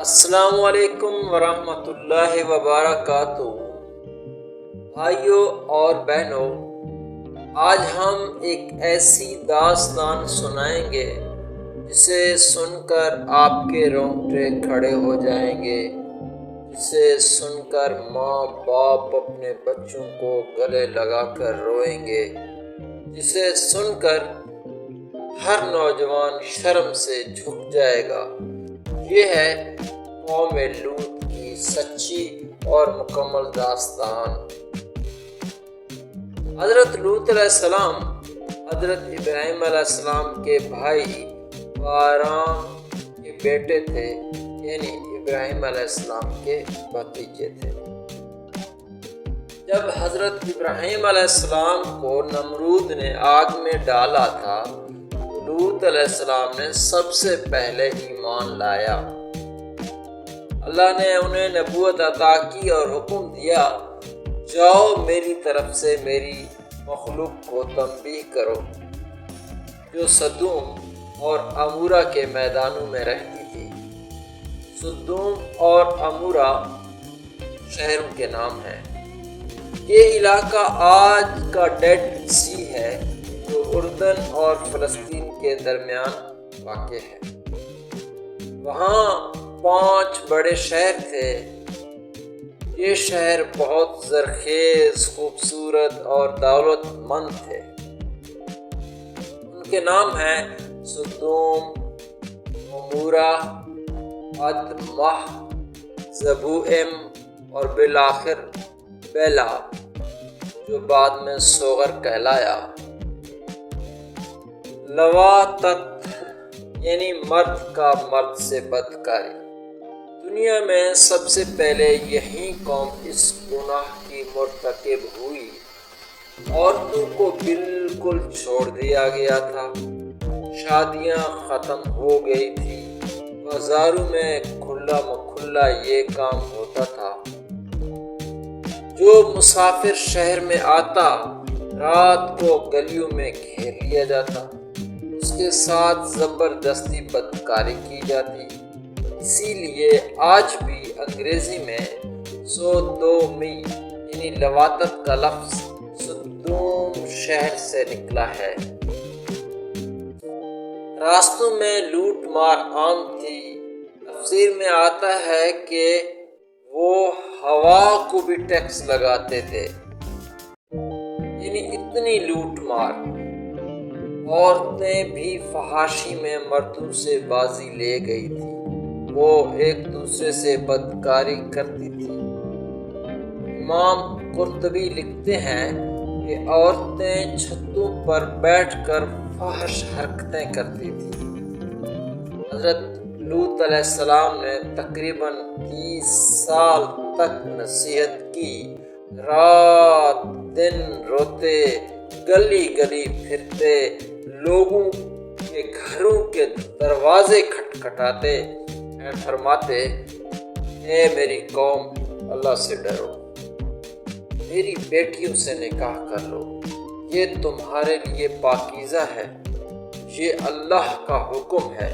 السلام علیکم ورحمۃ اللہ وبرکاتہ۔ بھائیوں اور بہنوں، آج ہم ایک ایسی داستان سنائیں گے جسے سن کر آپ کے رونگٹے کھڑے ہو جائیں گے، جسے سن کر ماں باپ اپنے بچوں کو گلے لگا کر روئیں گے، جسے سن کر ہر نوجوان شرم سے جھک جائے گا۔ یہ ہے قوم لوط کی سچی اور مکمل داستان۔ حضرت لوط علیہ السلام حضرت ابراہیم علیہ السلام کے بھائی ہارون کے بیٹے تھے، یعنی ابراہیم علیہ السلام کے بھتیجے تھے۔ جب حضرت ابراہیم علیہ السلام کو نمرود نے آگ میں ڈالا تھا، لوط علیہ السلام نے سب سے پہلے ایمان لایا۔ اللہ نے انہیں نبوت عطا کی اور حکم دیا، جاؤ میری طرف سے میری مخلوق کو تنبیہ کرو جو سدوم اور عمورہ کے میدانوں میں رہتی تھی۔ سدوم اور عمورہ شہروں کے نام ہیں۔ یہ علاقہ آج کا ڈیڈ سی ہے جو اردن اور فلسطین کے درمیان واقع ہے۔ وہاں 5 بڑے شہر تھے۔ یہ شہر بہت زرخیز، خوبصورت اور دولت مند تھے۔ ان کے نام ہیں سدوم، عمورہ، ادمہ، زبوئم اور بالآخر بیلا، جو بعد میں سوغر کہلایا۔ لواطت یعنی مرد کا مرد سے بدکاری۔ دنیا میں سب سے پہلے یہی قوم اس گناہ کی مرتکب ہوئی۔ عورتوں کو بالکل چھوڑ دیا گیا تھا، شادیاں ختم ہو گئی تھی، بازاروں میں کھلا مکھلا یہ کام ہوتا تھا۔ جو مسافر شہر میں آتا، رات کو گلیوں میں گھیر لیا جاتا، اس کے ساتھ زبردستی بدکاری کی جاتی۔ اسی لیے آج بھی انگریزی میں سودومی یعنی لواطت کا لفظ سدوم شہر سے نکلا ہے۔ راستوں میں لوٹ مار عام تھی۔ تفسیر میں آتا ہے کہ وہ ہوا کو بھی ٹیکس لگاتے تھے، یعنی اتنی لوٹ مار۔ عورتیں بھی فحاشی میں مردوں سے بازی لے گئی تھی، وہ ایک دوسرے سے بدکاری کرتی تھی۔ امام قرطبی لکھتے ہیں کہ عورتیں چھتوں پر بیٹھ کر فحش حرکتیں کرتی تھیں۔ حضرت لوط علیہ السلام نے تقریباً 30 سال تک نصیحت کی، رات دن روتے، گلی گلی پھرتے، لوگوں کے گھروں کے دروازے کھٹکھٹاتے، فرماتے، اے میری قوم، اللہ سے ڈرو، میری بیٹیوں سے نکاح کر لو، یہ تمہارے لیے پاکیزہ ہے، یہ اللہ کا حکم ہے،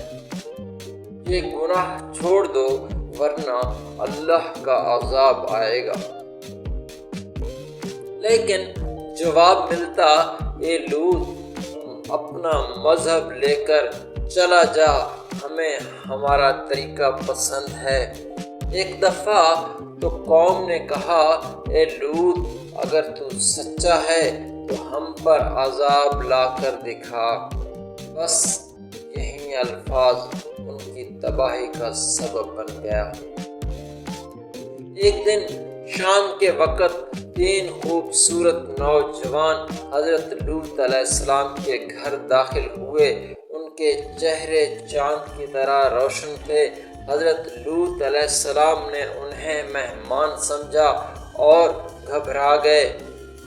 یہ گناہ چھوڑ دو ورنہ اللہ کا عذاب آئے گا۔ لیکن جواب ملتا، اے لوط، اپنا مذہب لے کر چلا جا، ہمیں ہمارا طریقہ پسند ہے۔ ایک دفعہ تو قوم نے کہا، اے لوط، اگر تو سچا ہے تو ہم پر عذاب لا کر دکھا۔ بس یہی الفاظ ان کی تباہی کا سبب بن گیا۔ ایک دن شام کے وقت 3 خوبصورت نوجوان حضرت لوط علیہ السلام کے گھر داخل ہوئے۔ ان کے چہرے چاند کی طرح روشن تھے۔ حضرت لوط علیہ السلام نے انہیں مہمان سمجھا اور گھبرا گئے،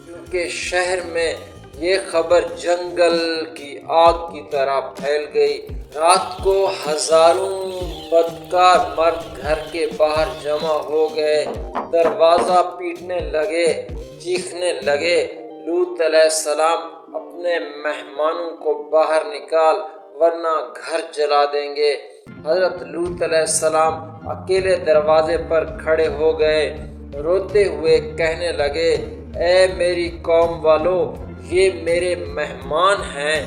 کیونکہ شہر میں یہ خبر جنگل کی آگ کی طرح پھیل گئی۔ رات کو ہزاروں بدکار مرد گھر کے باہر جمع ہو گئے، دروازہ پیٹنے لگے، چیخنے لگے، لوط علیہ السلام اپنے مہمانوں کو باہر نکال ورنہ گھر جلا دیں گے۔ حضرت لوط علیہ السلام اکیلے دروازے پر کھڑے ہو گئے، روتے ہوئے کہنے لگے، اے میری قوم والو، یہ میرے مہمان ہیں،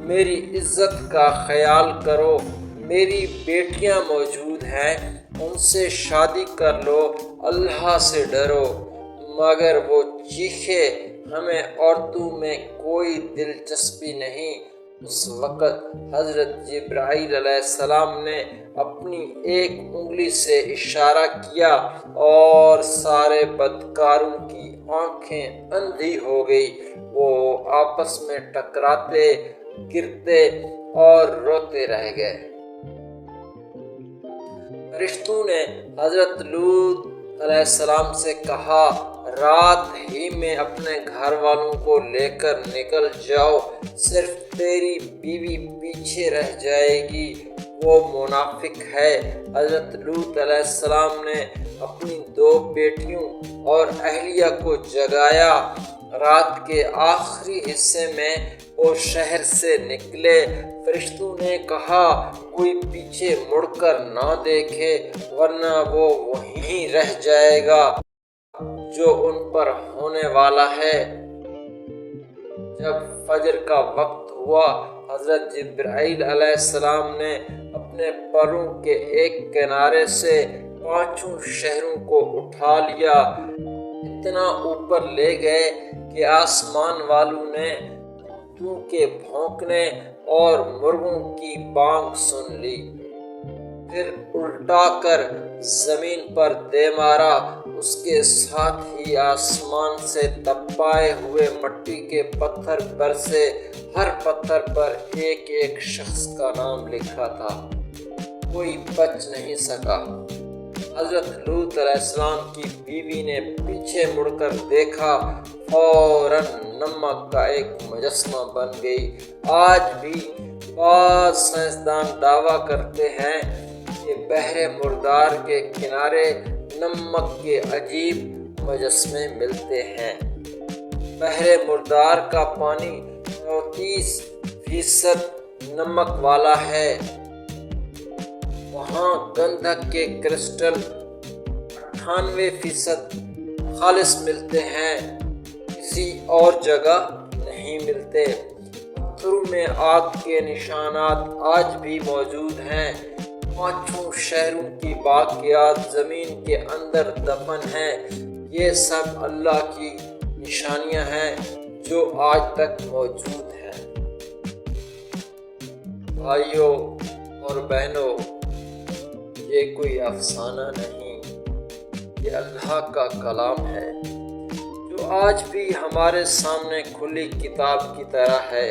میری عزت کا خیال کرو، میری بیٹیاں موجود ہیں، ان سے شادی کر لو، اللہ سے ڈرو۔ مگر وہ چیخے، ہمیں عورتوں میں کوئی دلچسپی نہیں۔ اس وقت حضرت جبرائیل علیہ السلام نے اپنی ایک انگلی سے اشارہ کیا اور سارے بدکاروں کی آنکھیں اندھی ہو گئی۔ وہ آپس میں ٹکراتے، گرتے اور روتے رہ گئے۔ فرشتوں نے حضرت لوط علیہ السلام سے کہا، رات ہی میں اپنے گھر والوں کو لے کر نکل جاؤ، صرف تیری بیوی پیچھے رہ جائے گی، وہ منافق ہے۔ حضرت لوط علیہ السلام نے اپنی 2 بیٹیوں اور اہلیہ کو جگایا۔ رات کے آخری حصے میں وہ شہر سے نکلے۔ فرشتوں نے کہا، کوئی پیچھے مڑ کر نہ دیکھے، ورنہ وہ وہیں رہ جائے گا جو ان پر ہونے والا ہے۔ جب فجر کا وقت ہوا، حضرت جبرائیل علیہ السلام نے اپنے پروں کے ایک کنارے سے 5 شہروں کو اٹھا لیا، اتنا اوپر لے گئے کہ آسمان والوں نے کتوں کے بھونکنے اور مرغوں کی بانگ سن لی۔ پھر الٹا کر زمین پر دے مارا، اس کے ساتھ ہی آسمان سے تپائے ہوئے مٹی کے پتھر برسے، ہر پتھر پر ایک ایک شخص کا نام لکھا تھا، کوئی بچ نہیں سکا۔ حضرت لوط علیہ السلام کی بیوی نے پیچھے مڑ کر دیکھا، فوراً نمک کا ایک مجسمہ بن گئی۔ آج بھی بعض سائنسدان دعویٰ کرتے ہیں کہ بحر مردار کے کنارے نمک کے عجیب مجسمے ملتے ہیں۔ بحر مردار کا پانی 34% نمک والا ہے۔ وہاں گندھک کے کرسٹل 98% خالص ملتے ہیں، کسی اور جگہ نہیں ملتے۔ پتھروں میں آگ کے نشانات آج بھی موجود ہیں۔ 5 شہروں کی باقیات زمین کے اندر دفن ہیں۔ یہ سب اللہ کی نشانیاں ہیں جو آج تک موجود ہیں۔ بھائیوں اور بہنوں، یہ کوئی افسانہ نہیں، یہ اللہ کا کلام ہے جو آج بھی ہمارے سامنے کھلی کتاب کی طرح ہے۔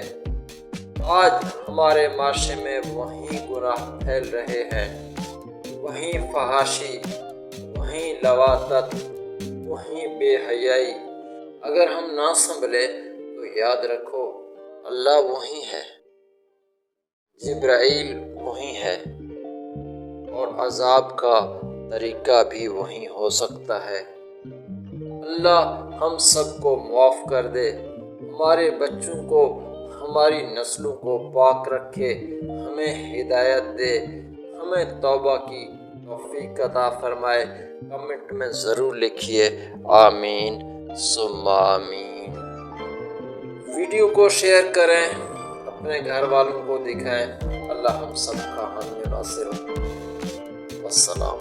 آج ہمارے معاشرے میں وہیں گناہ پھیل رہے ہیں، وہیں فحاشی، وہیں لواطت، وہیں بے حیائی۔ اگر ہم نہ سنبھلے تو یاد رکھو، اللہ وہیں ہے، جبرائیل وہیں ہے، اور عذاب کا طریقہ بھی وہیں ہو سکتا ہے۔ اللہ ہم سب کو معاف کر دے، ہمارے بچوں کو، ہماری نسلوں کو پاک رکھے، ہمیں ہدایت دے، ہمیں توبہ کی توفیق عطا فرمائے۔ کمنٹ میں ضرور لکھیے آمین ثم آمین۔ ویڈیو کو شیئر کریں، اپنے گھر والوں کو دکھائیں۔ اللہ ہم سب کا حامی و ناصر ہو۔ والسلام۔